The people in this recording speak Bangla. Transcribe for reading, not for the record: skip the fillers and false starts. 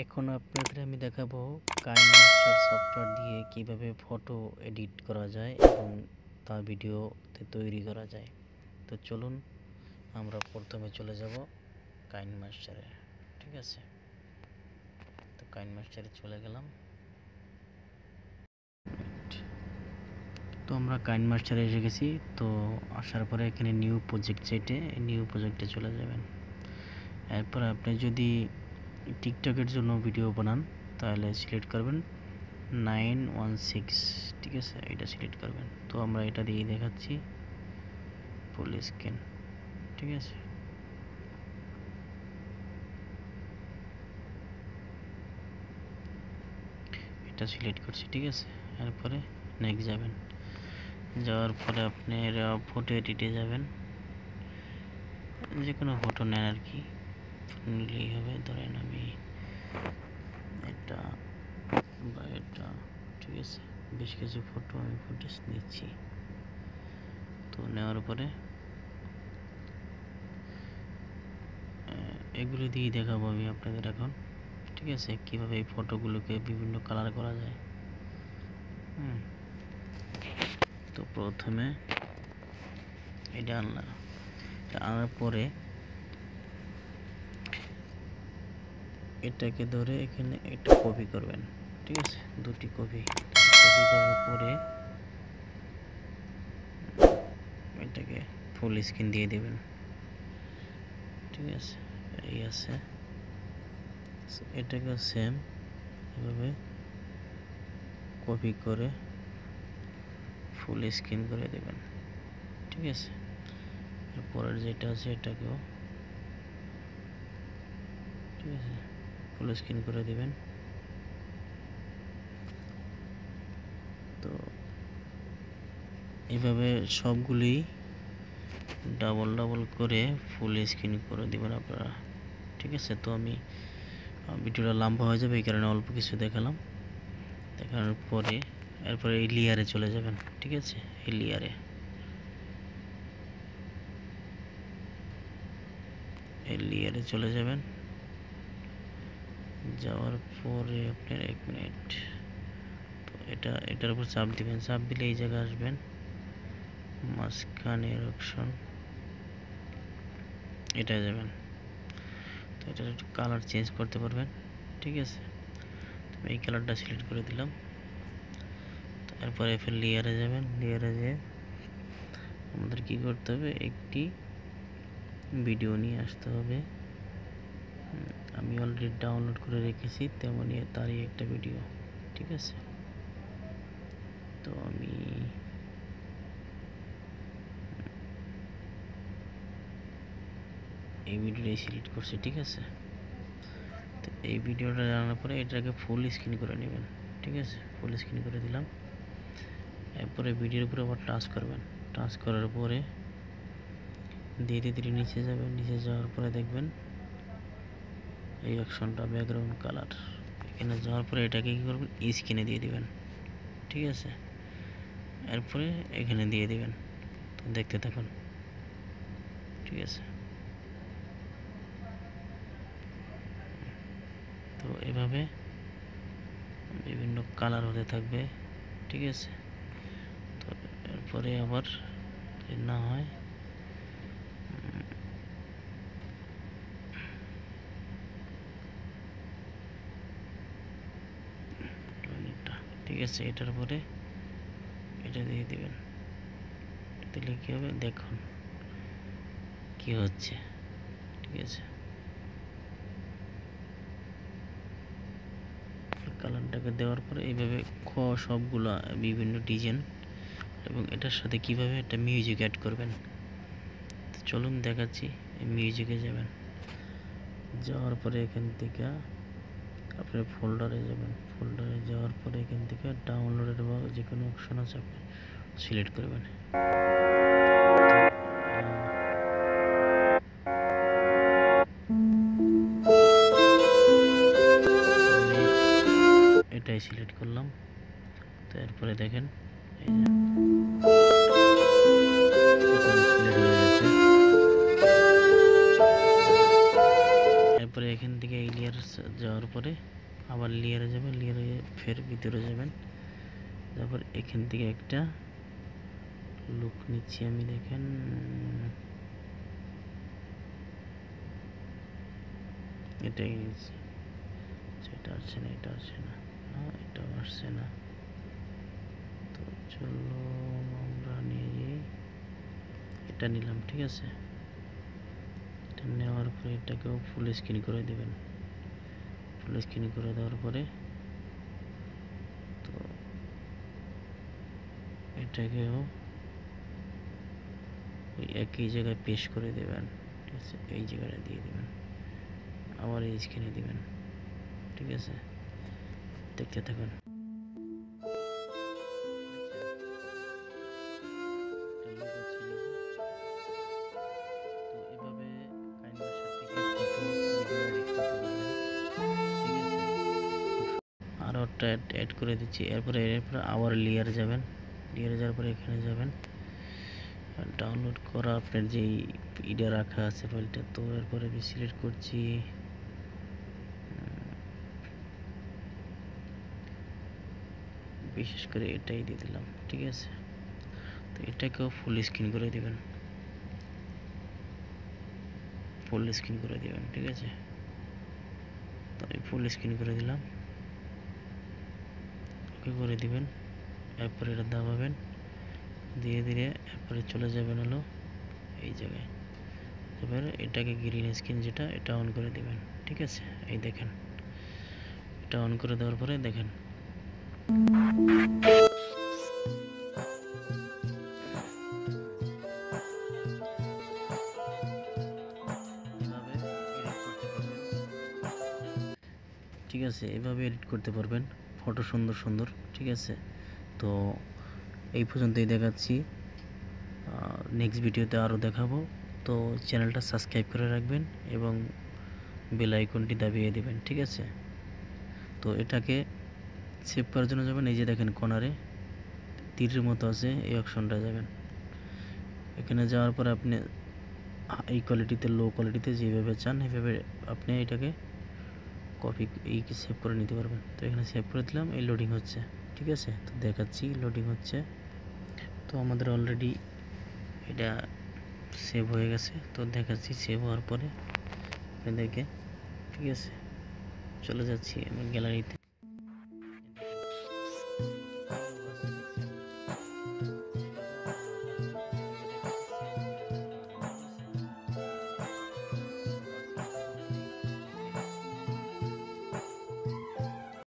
এখন আপনাদের আমি দেখাবো কাইনমাস্টার সফটওয়্যার দিয়ে কিভাবে ফটো এডিট করা যায় এবং তা ভিডিওতে তৈরি করা যায়। তো চলুন আমরা প্রথমে চলে যাব কাইনমাস্টারে। ঠিক আছে, তো কাইনমাস্টারে চলে গেলাম। তো আমরা কাইনমাস্টারে এসে গেছি। তো আসার পরে এখানে নিউ প্রজেক্ট চাইতে নিউ প্রজেক্টে চলে যাবেন। এরপর আপনি যদি টিকটকের জন্য ভিডিও বানান তাহলে সিলেক্ট করবেন 916। ঠিক আছে, এটা সিলেক্ট করবেন। তো আমরা এটা দিয়ে দেখাচ্ছি ফুল স্ক্রিন। ঠিক আছে, এটা সিলেক্ট করছি। ঠিক আছে, এরপরে নেক্সট যাবেন। যাওয়ার পরে আপনি ফটো এডিটে যাবেন, যে কোনো ফটো নেন আর কি, নিলেই হবে। ধরেন আমি এটা বা এটা, ঠিক আছে, বেশ কিছু ফটো আমি ফুটেজ নিচ্ছি। তো নেওয়ার পরে এগুলো দিয়ে দেখাবো আমি আপনাদের এখন। ঠিক আছে, কিভাবে এই ফটোগুলোকে বিভিন্ন কালার করা যায়। তো প্রথমে এটা আনলাম, আনার পরে এটাকে ধরে এখানে একটা কপি করবেন। ঠিক আছে, দুটি কপি করার পরে এটাকে ফুল স্ক্রিন দিয়ে দেবেন। ঠিক আছে, এই আছে। এটাকে সেম এভাবে কপি করে ফুল স্ক্রিন করে দেবেন। ঠিক আছে, পরের যেটা আছে এটাকেও ঠিক আছে ফুল স্ক্রিন করে দিবেন। তো এইভাবে সবগুলি ডাবল করে ফুল স্ক্রিন করে দিবেন আপনারা। ঠিক আছে, তো আমি ভিডিওটা লম্বা হয়ে যাবে এই কারণে অল্প কিছু দেখালাম। দেখানোর পরে এরপরে এই লেয়ারে চলে যাবেন। ঠিক আছে, এই লেয়ারে চলে যাবেন। যাওয়ার পরে আপনার 1 মিনিট, তো এটার উপর চাপ দিবেন। চাপ দিলে এই জায়গায় আসবেন, মাঝখানের অপশন এটা যাবেন। তো এটার একটু কালার চেঞ্জ করতে পারবেন। ঠিক আছে, তো এই কালারটা সিলেক্ট করে দিলাম। তারপরে ফের লেয়ারে যাবেন। লেয়ারে যেয়ে আমাদের কি করতে হবে, একটি ভিডিও নিয়ে আসতে হবে। আমি অলরেডি ডাউনলোড করে রেখেছি, তেমনই তারই একটা ভিডিও। ঠিক আছে, তো আমি এই ভিডিওটাই সিলেক্ট করছি। ঠিক আছে, তো এই ভিডিওটা জানার পরে এটাকে ফুল স্ক্রিন করে নেবেন। ঠিক আছে, ফুল স্ক্রিন করে দিলাম। এরপরে ভিডিওর উপরে আবার টাচ করবেন। টাচ করার পরে ধীরে ধীরে নিচে যাবেন। নিচে যাওয়ার পরে দেখবেন এই অপশনটা ব্যাকগ্রাউন্ড কালার, এখানে যাওয়ার পরে এটাকে কী করবেন, স্ক্রিনে দিয়ে দিবেন। ঠিক আছে, এরপরে এখানে দিয়ে দিবেন। তো দেখতে থাকুন। ঠিক আছে, তো এভাবে বিভিন্ন কালার হতে থাকবে। ঠিক আছে, তো এরপরে আবার না হয় ঠিক আছে, এটার পরে এটা দিয়ে দিবেন। দিলে কি হবে দেখুন কি হচ্ছে। ঠিক আছে, কালারটাকে দেওয়ার পরে এইভাবে সবগুলা বিভিন্ন ডিজাইন এবং এটার সাথে কিভাবে একটা মিউজিক অ্যাড করবেন। তো চলুন দেখাচ্ছি। মিউজিকে যাবেন। যাওয়ার পরে এখান থেকে আপনার ফোল্ডারে যাবেন। ফোল্ডারে যাওয়ার পরে এখান থেকে ডাউনলোডের বা যে কোনো অপশন আছে আপনি সিলেক্ট করবেন। এটাই সিলেক্ট করলাম। তো এরপরে দেখেন এই যে সিলেক্ট হয়ে গেছে। এরপরে এখান থেকে এই লেয়ার যাওয়ার পরে আবার লেয়ারে যাবেন, লেয়ারে ফের ভিতরে যাবেন, তারপর এখান থেকে একটা লুক নিচ্ছি আমি, দেখেন এটাই নিচ্ছি, সেটা আসছে না, এটা আসছে না, এটাও আসছে না। তো চলো আমরা নিয়ে এটা নিলাম, ঠিক আছে। এটা নেওয়ার পরে এটাকেও ফুল স্ক্রিন করে দেবেন। ফুল স্ক্রিন করে দেওয়ার পরে তো এটাকেও ওই একই জায়গায় পেস্ট করে দেবেন, ঠিক আছে। এই জায়গাটা দিয়ে দেবেন, আবার এই স্ক্রিনে দিবেন, ঠিক আছে। দেখতে থাকুন। আরও একটা অ্যাড করে দিচ্ছি। এরপরে আবার লেয়ারে যাবেন, লেয়ারে যাওয়ার পরে এখানে যাবেন, ডাউনলোড করা আপনার যেই ইডা রাখা আছে ফাইলটা। তো এরপরে আমি সিলেক্ট করছি বিশেষ করে এটাই দিয়ে দিলাম, ঠিক আছে। তো এটাকেও ফুল স্ক্রিন করে দিবেন, ফুল স্ক্রিন করে দিবেন, ঠিক আছে। তো আমি ফুল স্ক্রিন করে দিলাম, ওকে করে দিবেন। এরপরে এটা দাবাবেন, ধীরে ধীরে এরপরে চলে যাবেন হলো এই জায়গায়। এবারে এটাকে গ্রিন স্ক্রিন যেটা, এটা অন করে দিবেন, ঠিক আছে। এই দেখেন, এটা অন করে দেওয়ার পরে দেখেন ঠিক আছে, এভাবে এডিট করতে পারবেন ফটো সুন্দর সুন্দর, ঠিক আছে। তো এই পর্যন্তই দেখাচ্ছি, নেক্সট ভিডিওতে আরও দেখাবো। তো চ্যানেলটা সাবস্ক্রাইব করে রাখবেন এবং বেল আইকনটি দাবিয়ে দেবেন, ঠিক আছে। তো এটাকে সেভ করার জন্য যাবেন, এই যে দেখেন কর্নারে তীরের মতো আছে, এই অপশনটা যাবেন। এখানে যাওয়ার পরে আপনি এই কোয়ালিটিতে, লো কোয়ালিটিতে যেভাবে চান এভাবে আপনি এটাকে কপি এই সেভ করে নিতে পারবেন। তো এখানে সেভ করে দিলাম, এই লোডিং হচ্ছে, ঠিক আছে। তো দেখাচ্ছি লোডিং হচ্ছে। তো আমাদের অলরেডি এটা সেভ হয়ে গেছে। তো দেখাচ্ছি সেভ হওয়ার পরে আপনাদেরকে, ঠিক আছে। চলে যাচ্ছি আমার গ্যালারিতে।